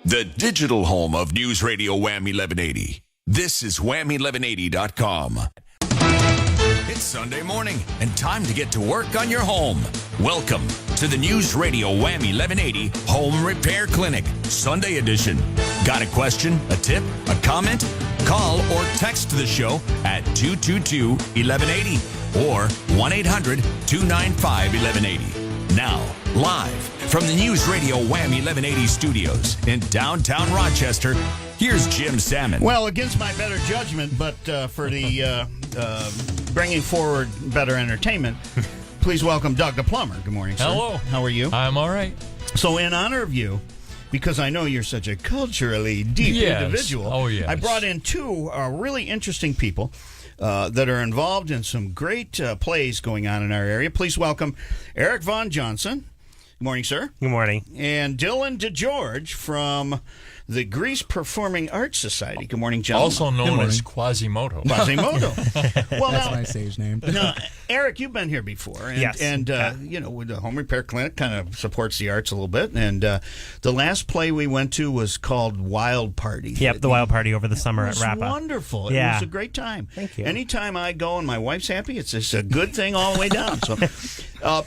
the digital home of News Radio WHAM 1180. This is wham1180.com. It's Sunday morning and time to get to work on your home. Welcome to the News Radio WHAM 1180 Home Repair Clinic, Sunday edition. Got a question, a tip, a comment? Call or text the show at 222-1180 or 1-800-295-1180. Now, live from the News Radio WHAM 1180 studios in downtown Rochester, here's Jim Salmon. Well, against my better judgment, but for the bringing forward better entertainment, please welcome Doug the Plumber. Good morning, sir. Hello. How are you? I'm all right. So in honor of you, because I know you're such a culturally deep individual, I brought in two really interesting people that are involved in some great plays going on in our area. Please welcome Eric Vaughn Johnson. Good morning, sir. Good morning. And Dylan DeGeorge from the Greece Performing Arts Society. Good morning, gentlemen. Also known as Quasimodo. Quasimodo. Well, that's my stage name. Now, Eric, you've been here before. And, yes. And, you know, with the Home Repair Clinic kind of supports the arts a little bit. And the last play we went to was called Wild Party. Yep, the Wild Party over the summer at Rappa. It was wonderful. Yeah. It was a great time. Thank you. Anytime I go and my wife's happy, it's just a good thing all the way down. So,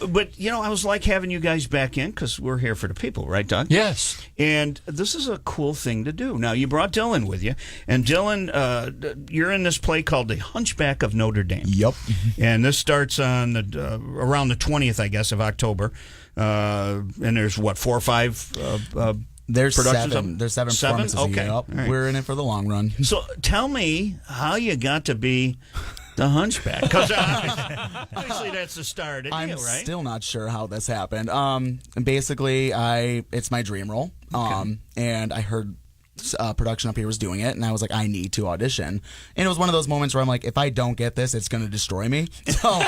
but, you know, I was like having you guys back in because we're here for the people, right, Doug? Yes. And this is a cool thing to do. Now, you brought Dylan with you. And Dylan, you're in this play called The Hunchback of Notre Dame. Yep. And this starts on around the 20th, I guess, of October. And there's, what, 4 or 5 There's productions? 7. There's 7 performances. Okay. Yep. Right. We're in it for the long run. So tell me how you got to be the Hunchback. Because obviously that's the start of I'm you, right? still not sure how this happened. Basically, it's my dream role. And I heard production up here was doing it, and I was like, I need to audition. And it was one of those moments where I'm like, if I don't get this, it's going to destroy me. So,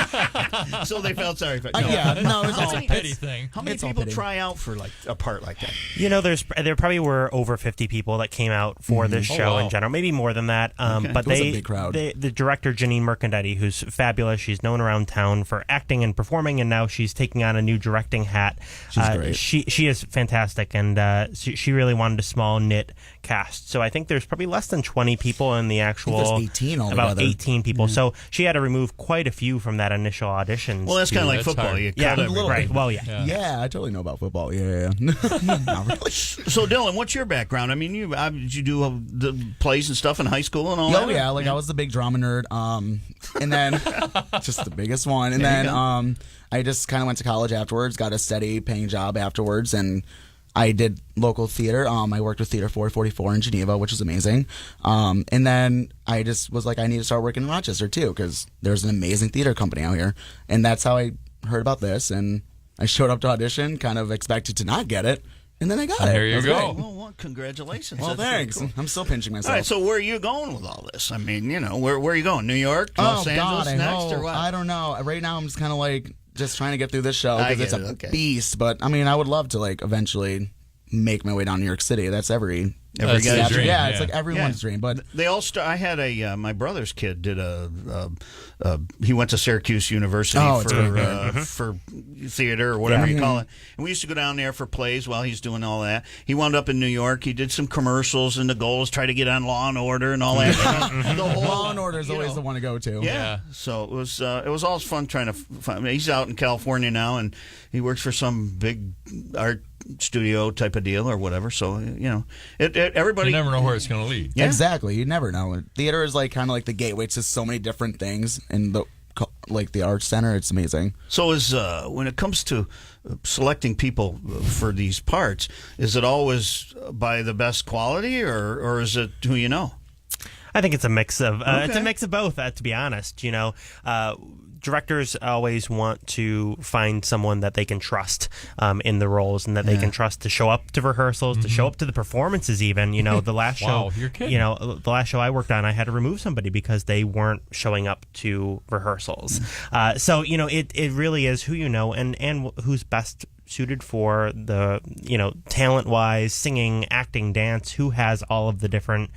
so they felt sorry for no, it's It's all a pity thing. How many people try out for like a part like that? You know, there probably were over 50 people that came out for this show in general, maybe more than that. But it was a big crowd. The director, Janine Mercandetti, who's fabulous, she's known around town for acting and performing, and now she's taking on a new directing hat. She's great. She is fantastic, and she really wanted a small knit cast. So I think there's probably less than 20 people in the actual. I think there's 18 altogether. About 18 people. So she had to remove quite a few from that initial audition. Well, that's kind of like football. hard. You Yeah, cut a little everybody. right. Well, Yeah, I totally know about football. Yeah. Not really. So, Dylan, what's your background? I mean, did you do the plays and stuff in high school and all that? Oh yeah, like I was the big drama nerd, and then just the biggest one, and then I just kind of went to college afterwards, got a steady paying job afterwards, and I did local theater. I worked with Theater 444 in Geneva, which was amazing, and then I just was like, I need to start working in Rochester too, because there's an amazing theater company out here, and that's how I heard about this, and I showed up to audition, kind of expected to not get it. And then I got it. There you It was go. great. Well, congratulations. Well, That's pretty thanks. cool. I'm still pinching myself. All right, so where are you going with all this? I mean, you know, where are you going? New York, Los Angeles I next, know. or what? I don't know. Right now, I'm just kind of like just trying to get through this show I because it's get a it, okay. beast. But I mean, I would love to like eventually make my way down to New York City. That's every That's guy's the dream. Yeah, it's like everyone's dream. But They all start. I had my brother's kid did he went to Syracuse University for theater or whatever you call it, and we used to go down there for plays while he's doing all that. He wound up in New York. He did some commercials, and the goal was try to get on Law and Order and all that. The whole, Law and Order is always the one to go to. Yeah. So it was all fun trying to find. He's out in California now, and he works for some big art studio type of deal or whatever. So you know, everybody. You never know where it's going to lead. Yeah. Exactly. You never know. Theater is like kind of like the gateway to so many different things in the arts center. It's amazing. So when it comes to selecting people for these parts, is it always by the best quality or is it who you know? I think it's a mix of both. To be honest, you know, directors always want to find someone that they can trust in the roles, and that they can trust to show up to rehearsals, to show up to the performances. Even, you know, the last show, you're kidding. you know, the last show I worked on, I had to remove somebody because they weren't showing up to rehearsals. So you know, it really is who you know and who's best suited for the, talent-wise, singing, acting, dance, who has all of the different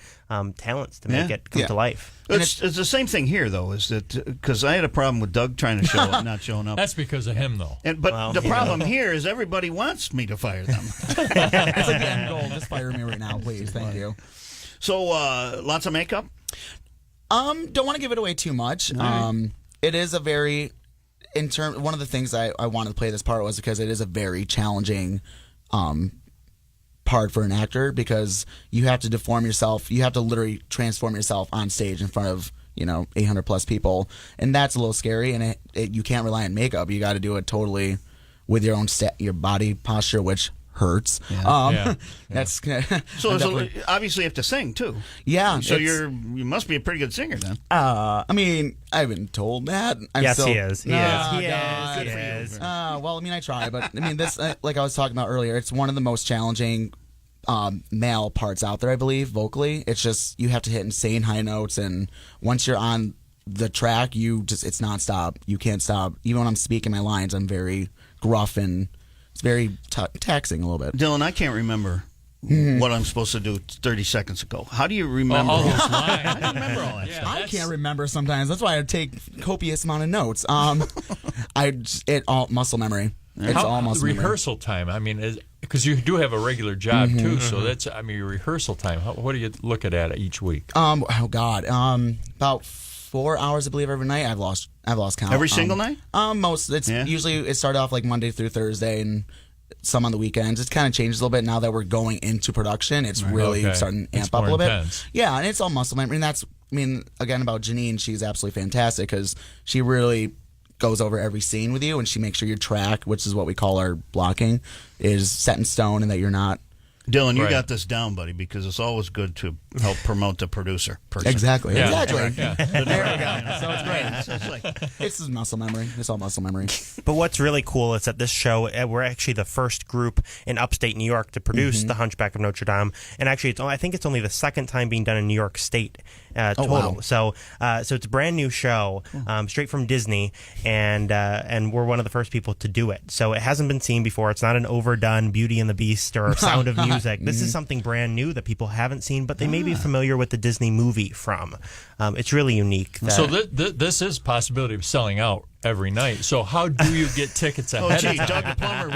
talents to make it come to life. It's the same thing here, though, is that because I had a problem with Doug trying to show up, not showing up. That's because of him, though. But the problem here is everybody wants me to fire them. It's like the end goal. Just fire me right now, please. Thank you. So, lots of makeup? Don't want to give it away too much. It is a very... one of the things I wanted to play this part was because it is a very challenging part for an actor, because you have to deform yourself. You have to literally transform yourself on stage in front of 800 plus people, and that's a little scary. And you can't rely on makeup. You got to do it totally with your own your body posture, which hurts. That's so. Obviously, you have to sing too. Yeah. So you must be a pretty good singer then. I mean, I've been told that. He is. He is. Well, I mean, I try, but I mean, this, like I was talking about earlier, it's one of the most challenging male parts out there, I believe, vocally. It's just you have to hit insane high notes, and once you're on the track, it's nonstop. You can't stop. Even when I'm speaking my lines, I'm very gruff and it's very taxing a little bit. Dylan, I can't remember what I'm supposed to do 30 seconds ago. How do you remember all all those that? lines? How do you remember all that stuff? I can't remember sometimes. That's why I take copious amount of notes. Muscle memory. It's all muscle memory. Rehearsal time. I mean, because you do have a regular job too, so that's your rehearsal time. What do you look at each week? About 4 hours, I believe, every night. I've lost count. Every single night? Usually it started off like Monday through Thursday, and some on the weekends. It kind of changes a little bit now that we're going into production. It's really starting to amp up a little bit. Yeah, and it's all muscle memory. And again, about Janine, she's absolutely fantastic because she really goes over every scene with you, and she makes sure your track, which is what we call our blocking, is set in stone, and that you're not. Dylan, you got this down, buddy, because it's always good to help promote the producer person. Exactly. Yeah. Exactly. Yeah. There we go. So it's great. It's muscle memory. It's all muscle memory. But what's really cool is that this show, we're actually the first group in upstate New York to produce the Hunchback of Notre Dame, and actually, I think it's only the second time being done in New York State total. Wow. So it's a brand new show, straight from Disney, and we're one of the first people to do it. So it hasn't been seen before. It's not an overdone Beauty and the Beast or Sound of Music. This is something brand new that people haven't seen, but they may be familiar with the Disney movie from. It's really unique. So this is possibility of selling out every night. So how do you get tickets ahead of time? Doug the Plumber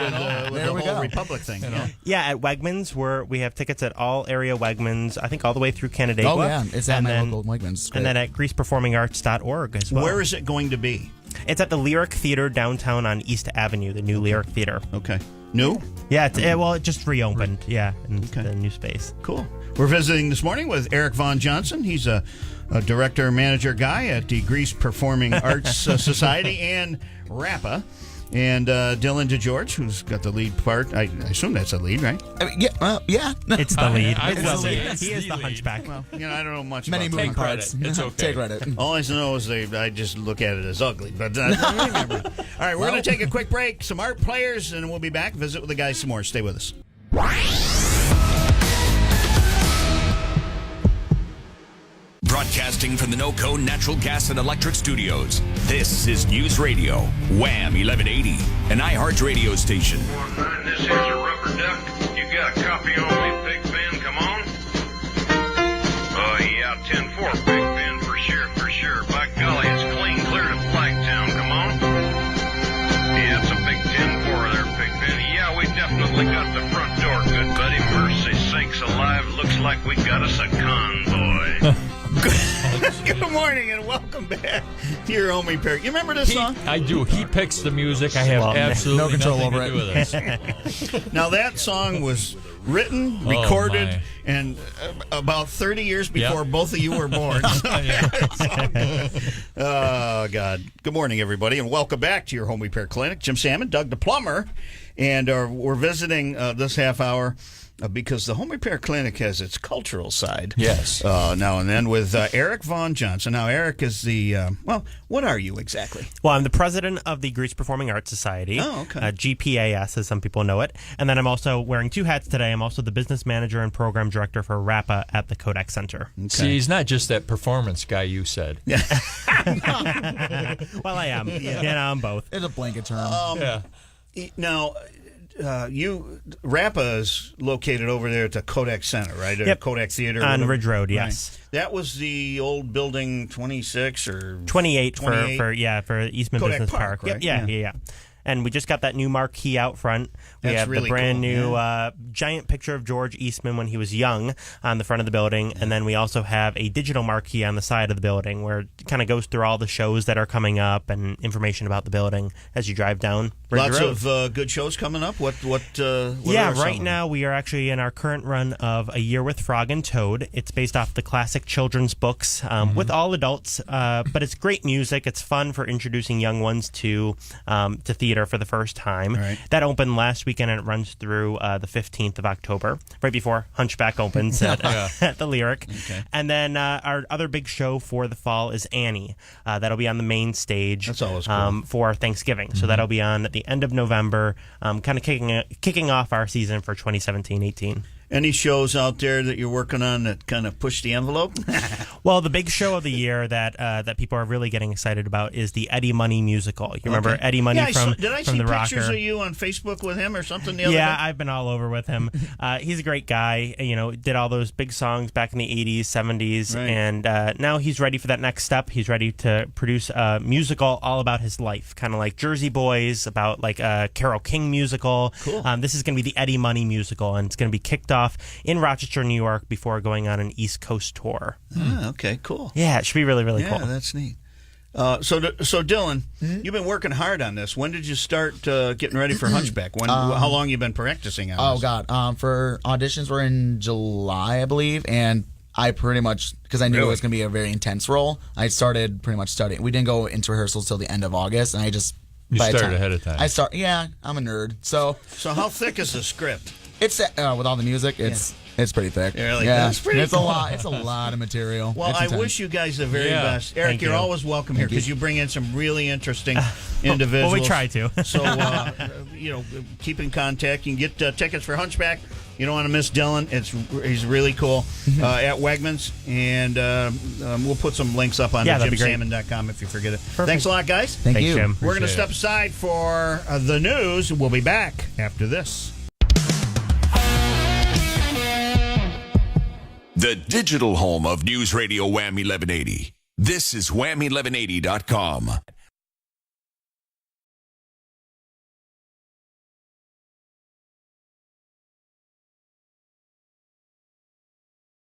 with the whole Republic thing. Yeah, at Wegmans, we have tickets at all area Wegmans, I think all the way through Canandaigua. Oh, yeah. It's at my local Wegmans. And then at greaseperformingarts.org as well. Where is it going to be? It's at the Lyric Theater downtown on East Avenue, the new Lyric Theater. Okay. New? Yeah, it just reopened, in the new space. Cool. We're visiting this morning with Eric Vaughn Johnson. He's a director manager guy at the Grease Performing Arts Society and RAPA. And Dylan DeGeorge, who's got the lead part. I assume that's a lead, right? Yeah. It's the lead. He is the Hunchback. Well, I don't know much Many about moving that. parts. It's okay. Take credit. All I know is I just look at it as ugly. But all right, we're going to take a quick break, some art players, and we'll be back. Visit with the guys some more. Stay with us. Broadcasting from the NoCo Natural Gas and Electric Studios, this is News Radio, WHAM 1180, an iHeart radio station. 4-9, this is a rubber duck. You got a copy on me, Big Ben? Come on. Oh, yeah, 10-4, Big Ben, for sure. By golly, it's clean clear to Flagtown. Come on. Yeah, it's a big 10-4 there, Big Ben. Yeah, we definitely got the front door, good buddy. Mercy sakes alive, looks like we got us a convoy. Good morning and welcome back to your home repair. You remember this song? I do. He picks the music. I have absolutely no control nothing over to do with this. Now that song was written, recorded, and about 30 years before both of you were born. Oh, God. Good morning, everybody, and welcome back to your home repair clinic. Jim Salmon, Doug the Plumber, and we're visiting this half hour because the home repair clinic has its cultural side. Yes. Now and then with Eric Vaughn Johnson. Now, Eric is the, what are you exactly? Well, I'm the president of the Grease Performing Arts Society. Oh, okay. GPAS, as some people know it. And then I'm also wearing two hats today. I'm also the business manager and program director for RAPA at the Kodak Center. Okay. See, he's not just that performance guy you said. Well, I am. I'm both. It's a blanket term. Now, Rappa is located over there at the Kodak Center, right? Yep. Kodak Theater. On Ridge Road, yes. Right. That was the old building 26 or 28 for Eastman Kodak Business Park, Park. right? Yep, yeah. And we just got that new marquee out front. We That's have really the brand cool, new giant picture of George Eastman when he was young on the front of the building. And then we also have a digital marquee on the side of the building where it kind of goes through all the shows that are coming up and information about the building as you drive down Ridge Lots Road. of good shows coming up. What yeah, are some right of now we are actually in our current run of A Year with Frog and Toad. It's based off the classic children's books with all adults, but it's great music. It's fun for introducing young ones to theater for the first time. Right. That opened last weekend and it runs through the 15th of October, right before Hunchback opens at the Lyric. Okay. And then our other big show for the fall is Annie. That'll be on the main stage. That's always cool. For Thanksgiving. So that'll be on at the end of November, kind of kicking off our season for 2017-18. Any shows out there that you're working on that kind of push the envelope? Well, the big show of the year that people are really getting excited about is the Eddie Money musical. You remember Eddie Money from Did I from see the pictures Rocker? of you on Facebook with him or something the other Yeah, day? I've been all over with him. He's a great guy. You know, did all those big songs back in the 80s, 70s, Right. and now he's ready for that next step. He's ready to produce a musical all about his life, kind of like Jersey Boys, about like a Carole King musical. Cool. This is going to be the Eddie Money musical, and it's going to be kicked off in Rochester, New York, before going on an East Coast tour. Ah, okay, cool. Yeah, it should be really, really Yeah, cool. that's neat. So Dylan, you've been working hard on this. When did you start getting ready for Hunchback? How long you been practicing on this? God. For auditions, we're in July, I believe, and I pretty much, because I knew it was going to be a very intense role, I started pretty much studying. We didn't go into rehearsals till the end of August, and I just... You started ahead of time. I'm a nerd. So how thick is the script? it's with all the music, it's pretty thick. Really? That's pretty it's cool. a lot. It's a lot of material. Well, It's I intense. wish you guys the very best. Eric, Thank you're you. always welcome here because you bring in some really interesting individuals. Well, we try to. So, keep in contact. You can get tickets for Hunchback. You don't want to miss Dylan. He's really cool at Wegmans. And we'll put some links up on that'd be great. JimSalmon.com if you forget it. Thanks a lot, guys. Thank you. Jim. We're going to Appreciate step aside for the news. We'll be back after this. The digital home of News Radio WHAM 1180. This is WHAM1180.com.